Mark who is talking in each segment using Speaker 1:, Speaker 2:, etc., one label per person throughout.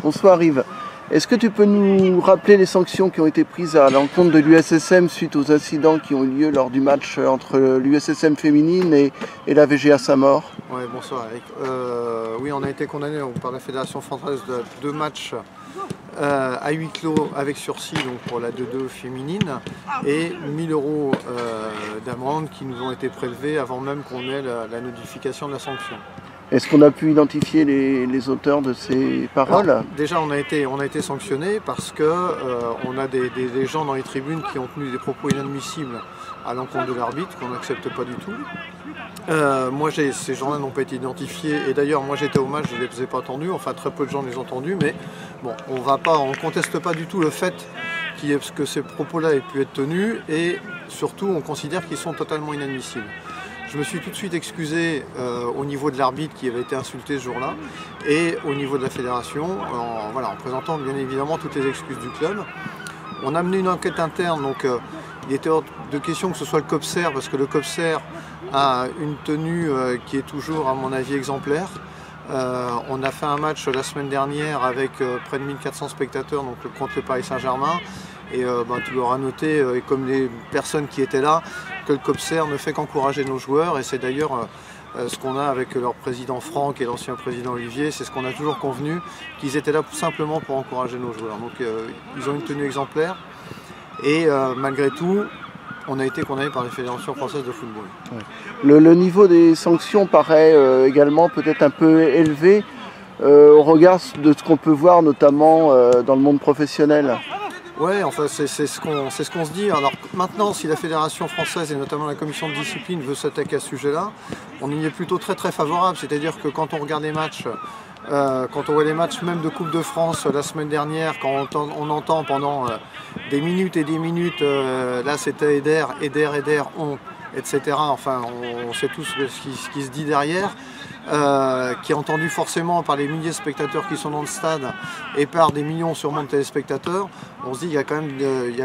Speaker 1: Bonsoir Yves. Est-ce que tu peux nous rappeler les sanctions qui ont été prises à l'encontre de l'USSM suite aux incidents qui ont eu lieu lors du match entre l'USSM féminine et la VGA Saint-Maur?
Speaker 2: Oui, bonsoir Eric. Oui, on a été condamné par la Fédération française de 2 matchs à huis clos avec sursis donc pour la 2-2 féminine et 1 000 € d'amende qui nous ont été prélevés avant même qu'on ait la notification de la sanction.
Speaker 1: Est-ce qu'on a pu identifier les auteurs de ces paroles?
Speaker 2: Alors, déjà, on a été sanctionné parce que on a des gens dans les tribunes qui ont tenu des propos inadmissibles à l'encontre de l'arbitre, qu'on n'accepte pas du tout. Ces gens-là n'ont pas été identifiés, et d'ailleurs, moi j'étais au match, je ne les ai pas entendus, enfin très peu de gens les ont entendus, mais bon, on ne conteste pas du tout le fait que ces propos-là aient pu être tenus, et surtout, on considère qu'ils sont totalement inadmissibles. Je me suis tout de suite excusé au niveau de l'arbitre qui avait été insulté ce jour-là et au niveau de la fédération en présentant bien évidemment toutes les excuses du club. On a mené une enquête interne, donc il était hors de question que ce soit le COPSER parce que le COPSER a une tenue qui est toujours à mon avis exemplaire. On a fait un match la semaine dernière avec près de 1400 spectateurs donc, contre le Paris Saint-Germain. Et tu l'auras noté, et comme les personnes qui étaient là, que le COPSER ne fait qu'encourager nos joueurs. Et c'est d'ailleurs ce qu'on a avec leur président Franck et l'ancien président Olivier, c'est ce qu'on a toujours convenu, qu'ils étaient là simplement pour encourager nos joueurs. Donc ils ont une tenue exemplaire. Et malgré tout, on a été condamné par la Fédération française de football.
Speaker 1: Ouais. Le niveau des sanctions paraît également peut-être un peu élevé au regard de ce qu'on peut voir notamment dans le monde professionnel.
Speaker 2: Oui, enfin c'est ce qu'on se dit. Alors maintenant, si la Fédération française et notamment la commission de discipline veut s'attaquer à ce sujet-là, on y est plutôt très favorable. C'est-à-dire que quand on regarde les matchs, quand on voit les matchs même de Coupe de France la semaine dernière, quand on entend pendant des minutes et des minutes, là c'était Eder, etc. Enfin, on sait tous ce qui se dit derrière. Qui est entendu forcément par les milliers de spectateurs qui sont dans le stade et par des millions sûrement de téléspectateurs, on se dit qu'il y a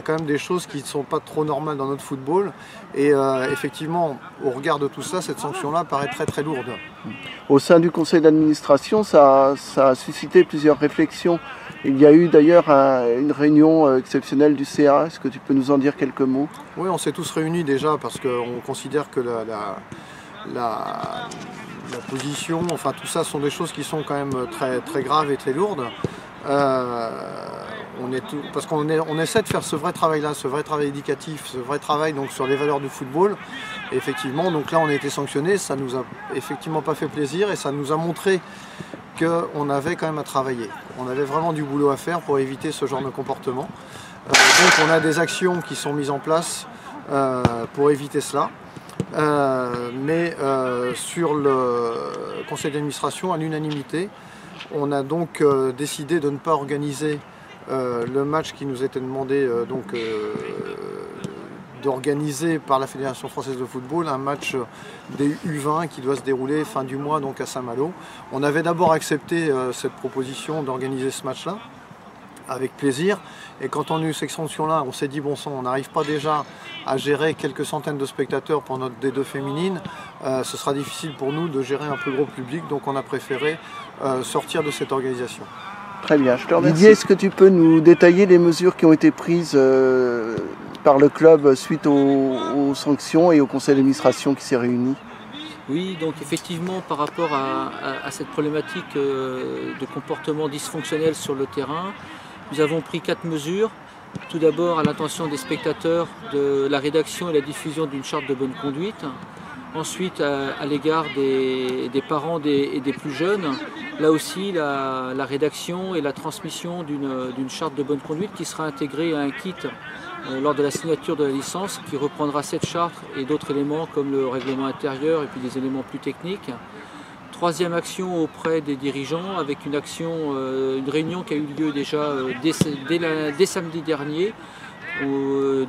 Speaker 2: quand même des choses qui ne sont pas trop normales dans notre football. Et effectivement, au regard de tout ça, cette sanction-là paraît très lourde.
Speaker 1: Au sein du conseil d'administration, ça a suscité plusieurs réflexions. Il y a eu d'ailleurs une réunion exceptionnelle du CA. Est-ce que tu peux nous en dire quelques mots?
Speaker 2: Oui, on s'est tous réunis déjà parce qu'on considère que la position, enfin tout ça sont des choses qui sont quand même très graves et très lourdes. Parce qu'on essaie de faire ce vrai travail-là, ce vrai travail éducatif, ce vrai travail donc sur les valeurs du football. Et effectivement, donc là on a été sanctionnés, ça nous a effectivement pas fait plaisir et ça nous a montré qu'on avait quand même à travailler. On avait vraiment du boulot à faire pour éviter ce genre de comportement. Donc on a des actions qui sont mises en place pour éviter cela. Sur le conseil d'administration, à l'unanimité, on a donc décidé de ne pas organiser le match qui nous était demandé d'organiser par la Fédération française de football, un match des U20 qui doit se dérouler fin du mois donc à Saint-Malo. On avait d'abord accepté cette proposition d'organiser ce match-là avec plaisir, et quand on a eu cette sanction-là, on s'est dit bon sang, on n'arrive pas déjà à gérer quelques centaines de spectateurs pour notre D2 féminine, ce sera difficile pour nous de gérer un plus gros public, donc on a préféré sortir de cette organisation.
Speaker 1: Très bien, je te remercie. Didier, est-ce que tu peux nous détailler les mesures qui ont été prises par le club suite aux sanctions et au conseil d'administration qui s'est réuni?
Speaker 3: Oui, donc effectivement, par rapport à cette problématique de comportement dysfonctionnel sur le terrain, nous avons pris 4 mesures. Tout d'abord, à l'intention des spectateurs, de la rédaction et la diffusion d'une charte de bonne conduite. Ensuite, à l'égard des parents et des plus jeunes, là aussi, la rédaction et la transmission d'une charte de bonne conduite qui sera intégrée à un kit lors de la signature de la licence, qui reprendra cette charte et d'autres éléments comme le règlement intérieur et puis des éléments plus techniques. Troisième action auprès des dirigeants avec une réunion qui a eu lieu déjà dès samedi dernier,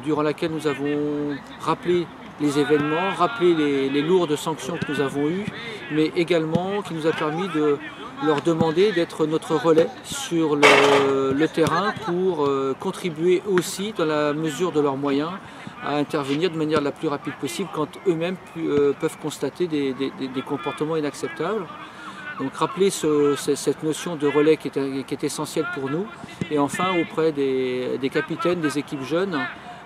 Speaker 3: durant laquelle nous avons rappelé les événements, rappelé les lourdes sanctions que nous avons eues, mais également qui nous a permis de leur demander d'être notre relais sur le terrain pour contribuer aussi, dans la mesure de leurs moyens, à intervenir de manière la plus rapide possible quand eux-mêmes peuvent constater des comportements inacceptables. Donc rappeler cette notion de relais qui est essentielle pour nous. Et enfin auprès des capitaines des équipes jeunes,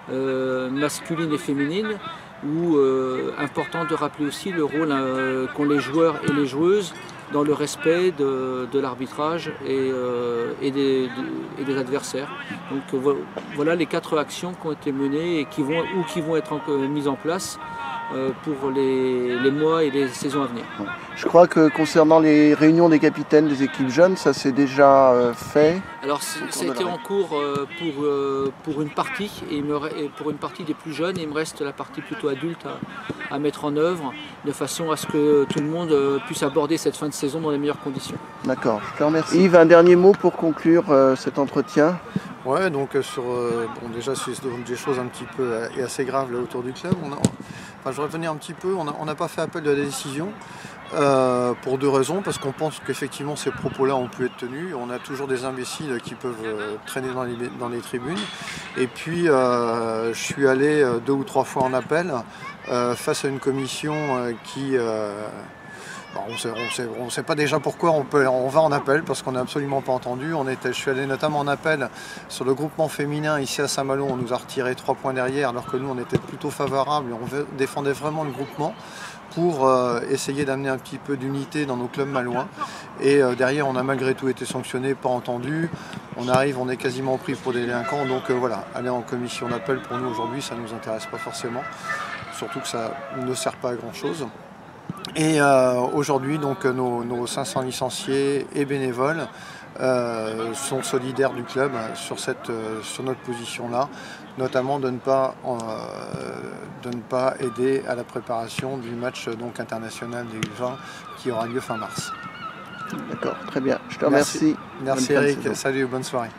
Speaker 3: masculines et féminines, où important de rappeler aussi le rôle qu'ont les joueurs et les joueuses dans le respect de l'arbitrage et des adversaires. Donc voilà les 4 actions qui ont été menées et qui vont être mises en place pour les mois et les saisons à venir.
Speaker 1: Je crois que concernant les réunions des capitaines des équipes jeunes, ça s'est déjà fait.
Speaker 3: Alors c'était en cours pour une partie, et pour une partie des plus jeunes, et il me reste la partie plutôt adulte à mettre en œuvre, de façon à ce que tout le monde puisse aborder cette fin de saison dans les meilleures conditions.
Speaker 1: D'accord, je te remercie. Yves, un dernier mot pour conclure cet entretien.
Speaker 2: Ouais, donc bon, déjà c'est des choses un petit peu et assez graves là autour du club. Je vais revenir un petit peu, on n'a pas fait appel de la décision pour 2 raisons, parce qu'on pense qu'effectivement ces propos-là ont pu être tenus. On a toujours des imbéciles qui peuvent traîner dans les tribunes. Et puis je suis allé 2 ou 3 fois en appel face à une commission qui... on ne sait pas déjà pourquoi on va en appel, parce qu'on n'est absolument pas entendu. Je suis allé notamment en appel sur le groupement féminin ici à Saint-Malo. On nous a retiré 3 points derrière, alors que nous on était plutôt favorables et on défendait vraiment le groupement pour essayer d'amener un petit peu d'unité dans nos clubs malouins. Et derrière on a malgré tout été sanctionné, pas entendu. On arrive, on est quasiment pris pour des délinquants. Donc voilà, aller en commission d'appel pour nous aujourd'hui, ça ne nous intéresse pas forcément. Surtout que ça ne sert pas à grand chose. Et aujourd'hui, donc nos 500 licenciés et bénévoles sont solidaires du club sur notre position-là, notamment de ne pas aider à la préparation du match donc international des U20 qui aura lieu fin mars.
Speaker 1: D'accord, très bien. Je te remercie.
Speaker 2: Merci Eric, salut, bonne soirée.